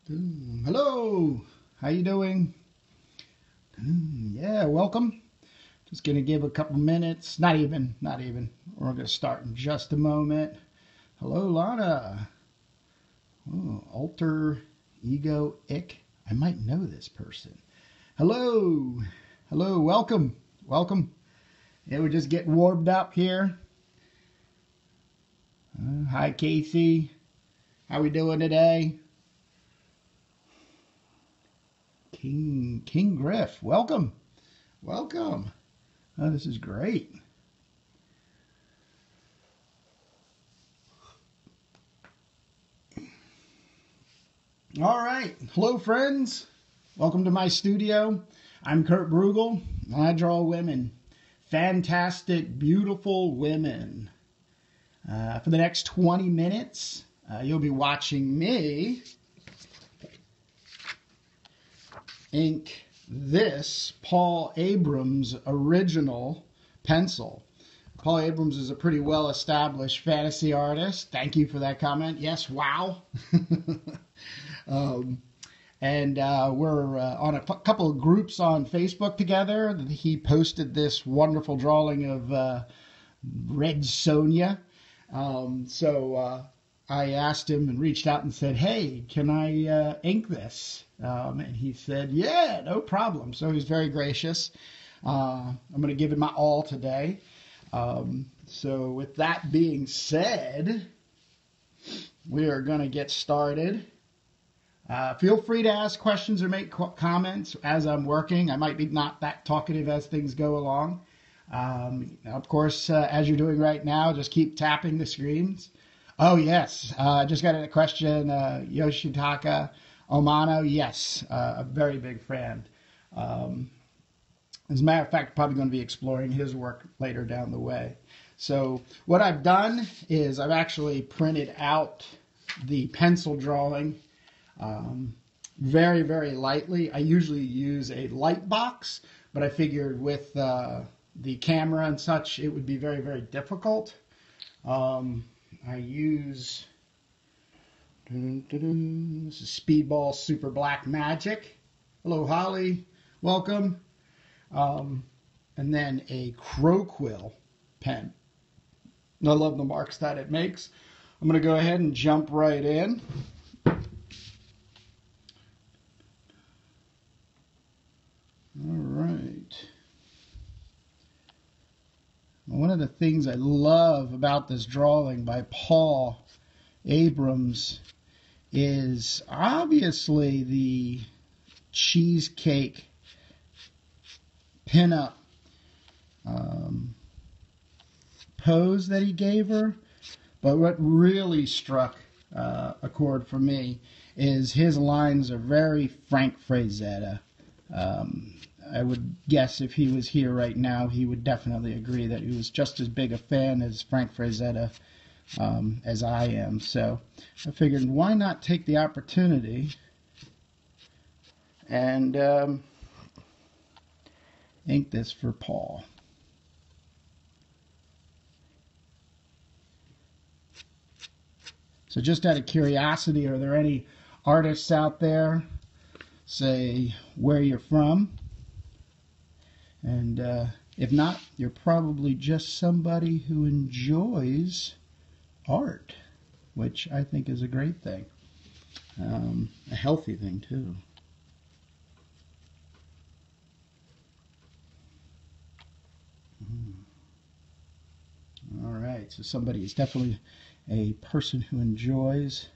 Hello, how you doing? Yeah, welcome. Just gonna give a couple minutes. Not even. We're gonna start in just a moment. Hello, Lana. Oh, alter ego ick. I might know this person. Hello, welcome. Yeah, we're just getting warmed up here. Hi, Casey. How we doing today? King Griff, welcome. Oh, this is great. All right, hello friends. Welcome to my studio. I'm Kurt Brugel, and I draw women. Fantastic, beautiful women. For the next 20 minutes, you'll be watching me ink this Paul Abrams original pencil. Paul Abrams is a pretty well-established fantasy artist. Thank you for that comment. Yes, wow. We're on a couple of groups on Facebook together. He posted this wonderful drawing of Red Sonja. I asked him and reached out and said, hey, can I ink this? And he said, yeah, no problem. So he was very gracious. I'm going to give it my all today. So with that being said, we are going to get started. Feel free to ask questions or make comments as I'm working. I might be not that talkative as things go along. Of course, as you're doing right now, just keep tapping the screens. Oh, yes. I just got a question. Yoshitaka Omano. Yes, a very big fan. As a matter of fact, probably going to be exploring his work later down the way. So what I've done is I've actually printed out the pencil drawing very, very lightly. I usually use a light box, but I figured with the camera and such, it would be very, very difficult. I use, this is Speedball Super Black Magic. Hello, Holly. Welcome. And then a Crow Quill pen. I love the marks that it makes. I'm going to go ahead and jump right in. All right. One of the things I love about this drawing by Paul Abrams is obviously the cheesecake pinup pose that he gave her. But what really struck a chord for me is his lines are very Frank Frazetta. I would guess if he was here right now, he would definitely agree that he was just as big a fan as Frank Frazetta as I am. So I figured, why not take the opportunity and ink this for Paul. So just out of curiosity, are there any artists out there, say where you're from? And if not, you're probably just somebody who enjoys art, which I think is a great thing. A healthy thing, too. All right, so somebody is definitely a person who enjoys.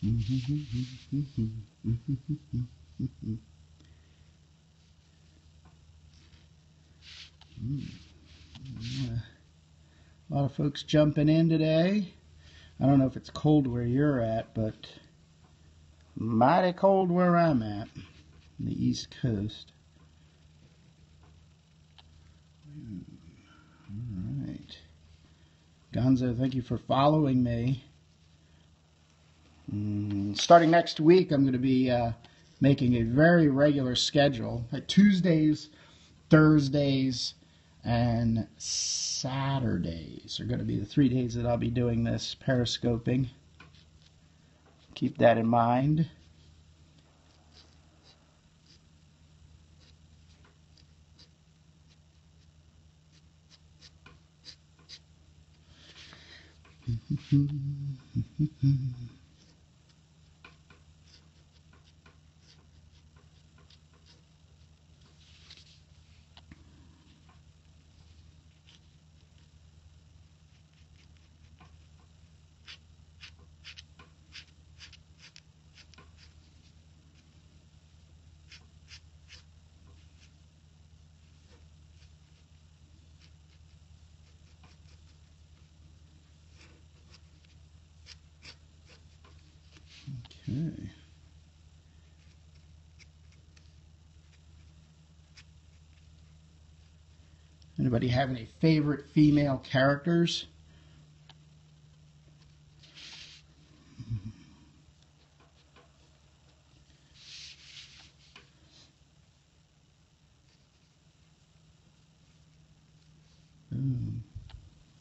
A lot of folks jumping in today. I don't know if it's cold where you're at, but mighty cold where I'm at, on the East Coast. All right. Gonzo, thank you for following me. Starting next week, I'm going to be making a very regular schedule. Like Tuesdays, Thursdays, and Saturdays are going to be the 3 days that I'll be doing this periscoping. Keep that in mind. Okay. Anybody have any favorite female characters?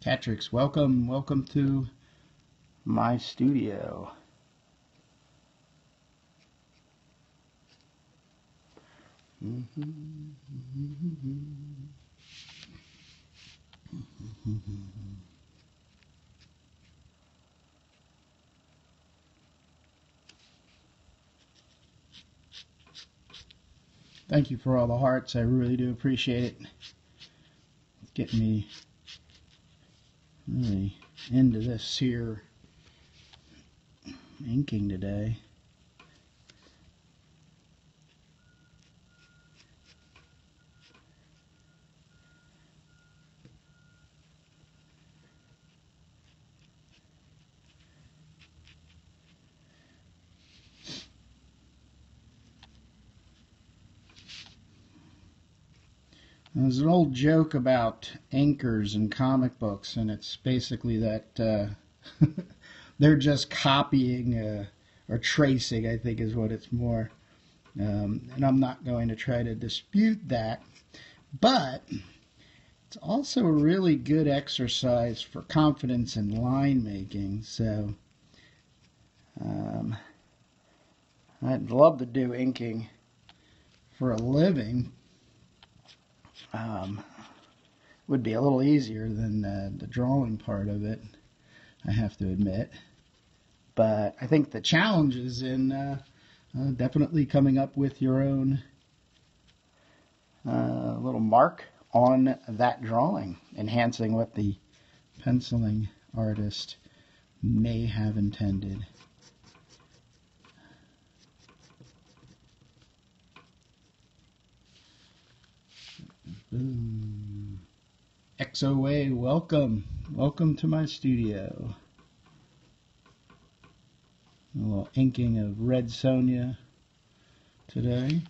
Catrix, welcome to my studio. Thank you for all the hearts. I really do appreciate it. It's getting me really into this here inking today. There's an old joke about inkers in comic books, and it's basically that they're just copying or tracing, I think is what it's more. And I'm not going to try to dispute that. But it's also a really good exercise for confidence in line making. So I'd love to do inking for a living. Would be a little easier than the drawing part of it, I have to admit. But I think the challenge is in definitely coming up with your own little mark on that drawing, enhancing what the penciling artist may have intended. XOA, welcome to my studio. A little inking of Red Sonja today.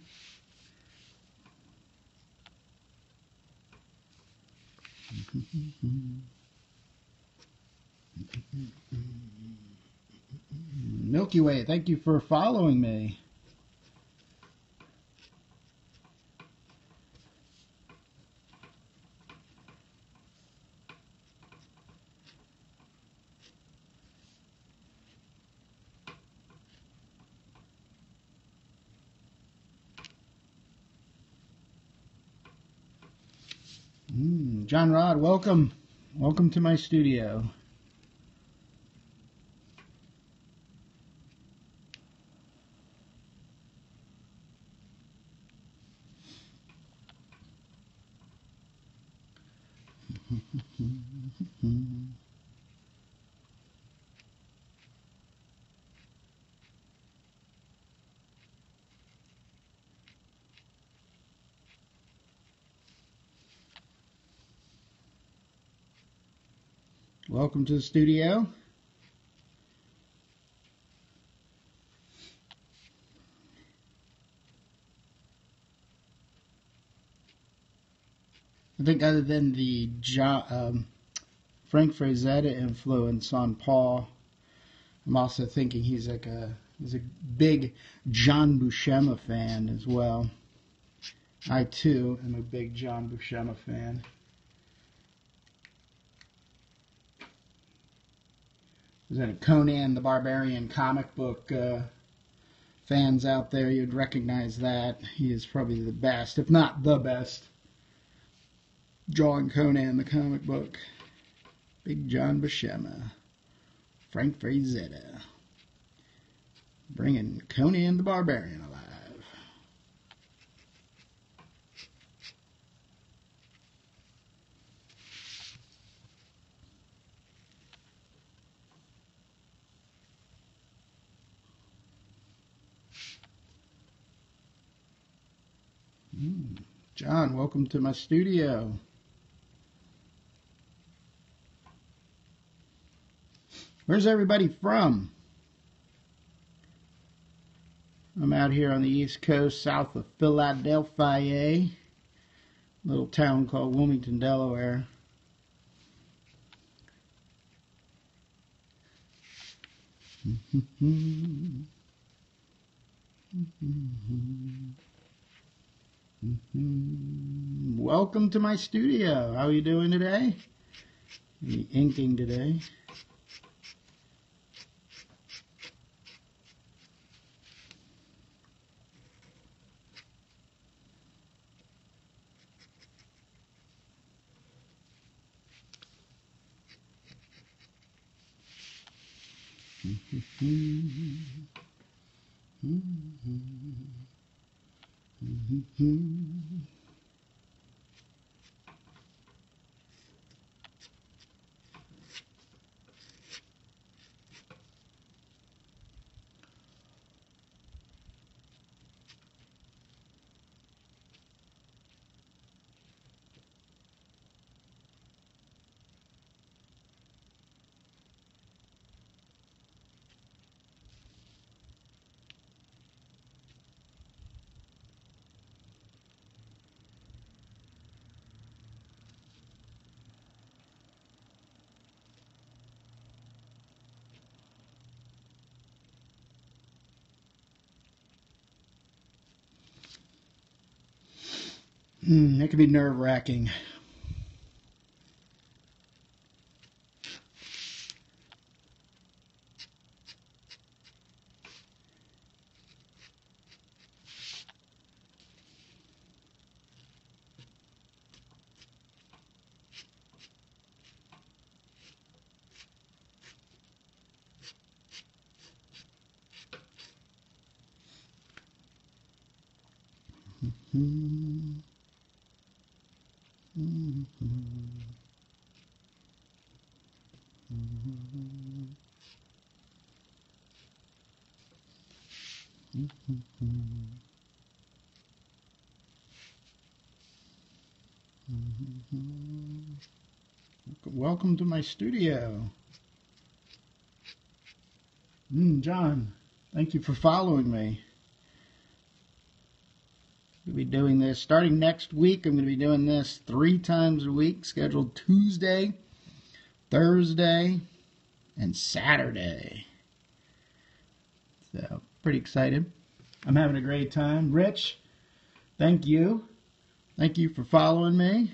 Milky Way, thank you for following me. John Rod, welcome to my studio. Welcome to the studio. I think other than the Frank Frazetta influence on Paul, I'm also thinking he's like a is a big John Buscema fan as well. I, too, am a big John Buscema fan. If there's any Conan the Barbarian comic book fans out there, you'd recognize that. He is probably the best, if not the best, drawing Conan the comic book. Big John Buscema. Frank Frazetta. Bringing Conan the Barbarian alive. John, welcome to my studio. Where's everybody from? I'm out here on the East Coast, south of Philadelphia, a little town called Wilmington, Delaware. Welcome to my studio. How are you doing today? Any inking today? That could be nerve-wracking. Welcome to my studio. John, thank you for following me. We'll be doing this starting next week. I'm going to be doing this 3 times a week, scheduled Tuesday, Thursday, and Saturday. So, pretty excited. I'm having a great time. Rich, thank you. Thank you for following me.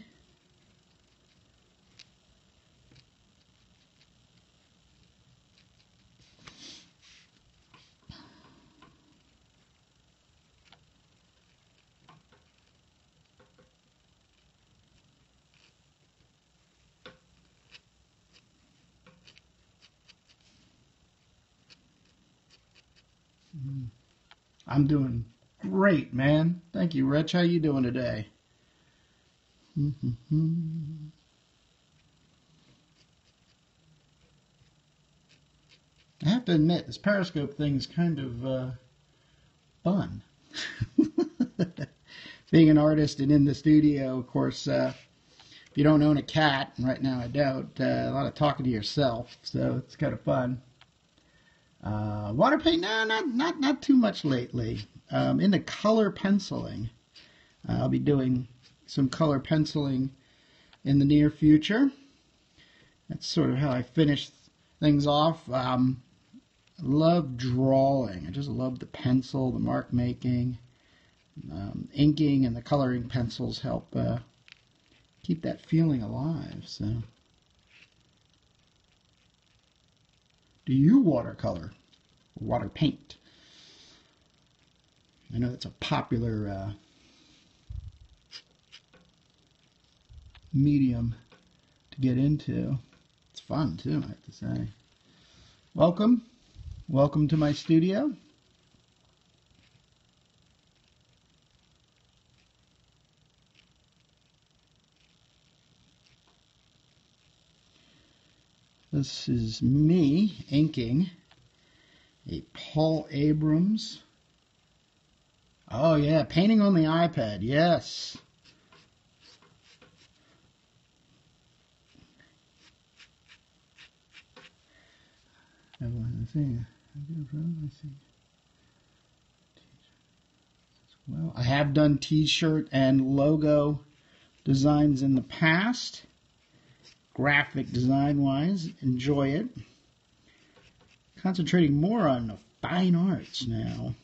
I'm doing great, man. Thank you, Rich. How you doing today? I have to admit, this Periscope thing is kind of fun. Being an artist and in the studio, of course, if you don't own a cat, and right now I don't, a lot of talking to yourself, so it's kind of fun. Water paint? No, not too much lately. Into color penciling. I'll be doing some color penciling in the near future. That's sort of how I finish things off. love drawing. I just love the pencil, the mark making. Inking and the coloring pencils help keep that feeling alive. So, do you watercolor or water paint? I know that's a popular medium to get into. It's fun too, I have to say. Welcome to my studio. This is me inking a Paul Abrams. Oh yeah, painting on the iPad, yes. Well, I have done t-shirt and logo designs in the past. Graphic design wise, enjoy it. Concentrating more on the fine arts now.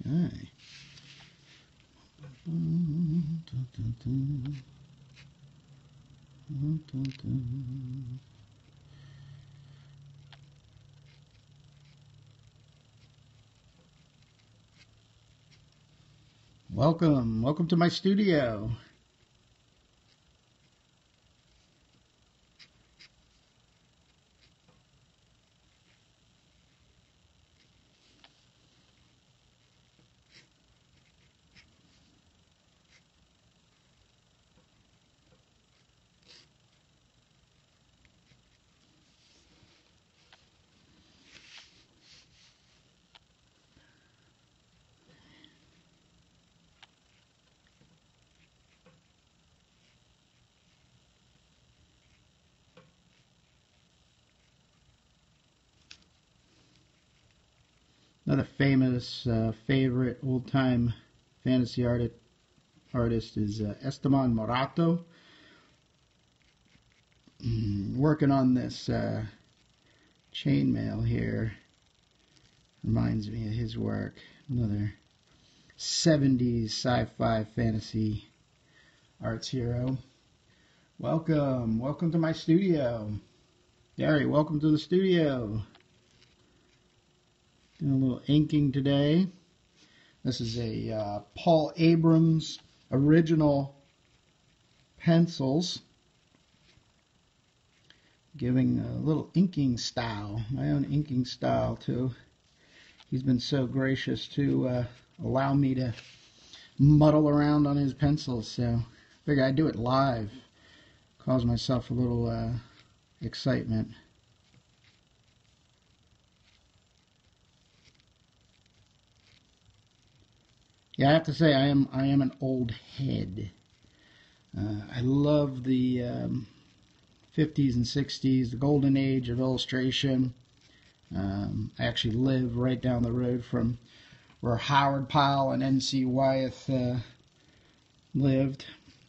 Okay. Welcome to my studio. Another famous, favorite old-time fantasy artist is Esteban Morato. Working on this chainmail here reminds me of his work. Another 70s sci-fi fantasy arts hero. Welcome to my studio. Gary, welcome to the studio. Doing a little inking today. This is a Paul Abrams original pencils. Giving a little inking style, my own inking style too. He's been so gracious to allow me to muddle around on his pencils, so I figured I'd do it live. Cause myself a little excitement. Yeah, I have to say I am an old head. I love the 50s and 60s, the golden age of illustration. I actually live right down the road from where Howard Pyle and N.C. Wyeth lived,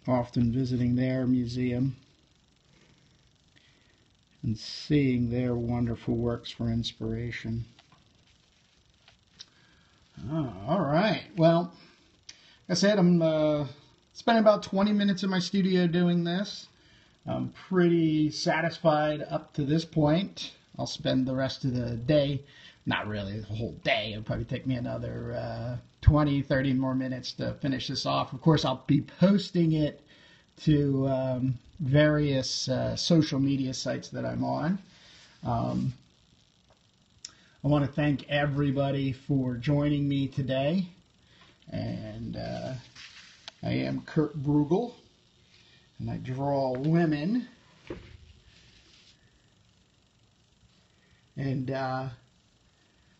often visiting their museum and seeing their wonderful works for inspiration. Oh, all right. Well, like I said, I'm spending about 20 minutes in my studio doing this. I'm pretty satisfied up to this point. I'll spend the rest of the day, not really the whole day. It'll probably take me another 20, 30 more minutes to finish this off. Of course, I'll be posting it to various social media sites that I'm on. I want to thank everybody for joining me today. And I am Kurt Brugel, and I draw women. And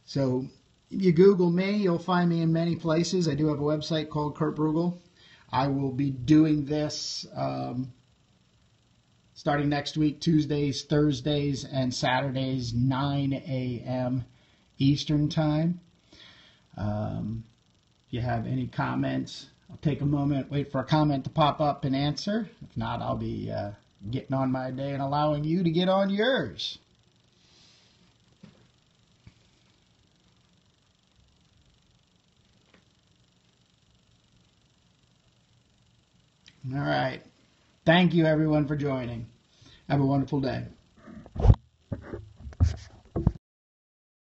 so if you Google me, you'll find me in many places. I do have a website called Kurt Brugel. I will be doing this starting next week, Tuesdays, Thursdays, and Saturdays, 9 a.m. Eastern Time. If you have any comments, I'll take a moment, wait for a comment to pop up and answer. If not, I'll be getting on my day and allowing you to get on yours. All right. Thank you, everyone, for joining. Have a wonderful day.